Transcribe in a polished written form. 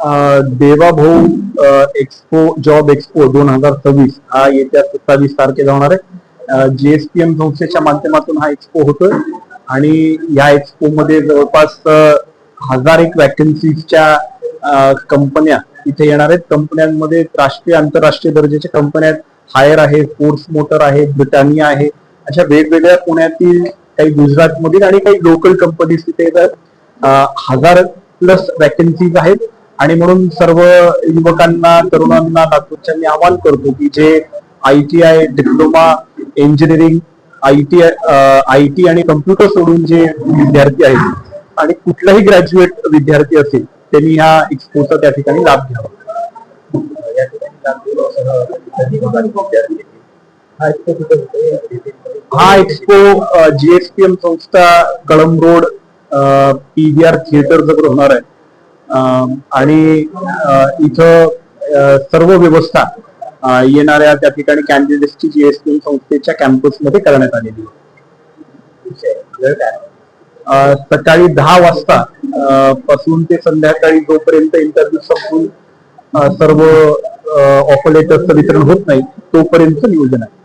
Devabhau expo job expo 2026 हा येत्या 27 तारखेला होणार आहे. जीएसपीएम संस्थेच्या माध्यमातून हा एक्सपो होतोय आणि या एक्सपो मध्ये जवळपास 1000 वॅकन्सीजच्या कंपन्या इथे येणार आहेत. कंपन्यांमध्ये राष्ट्रीय आंतरराष्ट्रीय दर्जाच्या कंपन्या आहेत. हायर आहे, फोर्स मोटर आहे, ब्रिटानिया आहे, अशा वेगवेगळ्या पुण्यातील काही गुजरातमधील आणि काही लोकल कंपनीज तिथे येतात. 1000+ वॅकन्सीज आहेत आणि म्हणून सर्व युवकांना तरुणांना लातूरच्या मी आवाहन करतो की जे ITI डिप्लोमा इंजिनिअरिंग आयटी आणि कम्प्युटर सोडून जे विद्यार्थी आहेत आणि कुठलाही ग्रॅज्युएट विद्यार्थी असेल त्यांनी ह्या एक्सपोचा त्या ठिकाणी लाभ घ्यावा. हा एक्सपो जीएसपीएम संस्था कळंब रोड PVR थिएटर जवळ होणार आहे आणि इथं सर्व व्यवस्था येणाऱ्या त्या ठिकाणी कॅन्डिडेट्सची जीएसपीएम संस्थेच्या कॅम्पसमध्ये करण्यात आलेली आहे. सकाळी 10 वाजता पासून ते संध्याकाळी जोपर्यंत इंटरव्ह्यू संपून सर्व ऑफर लेटर्सचं वितरण होत नाही तोपर्यंत नियोजन आहे.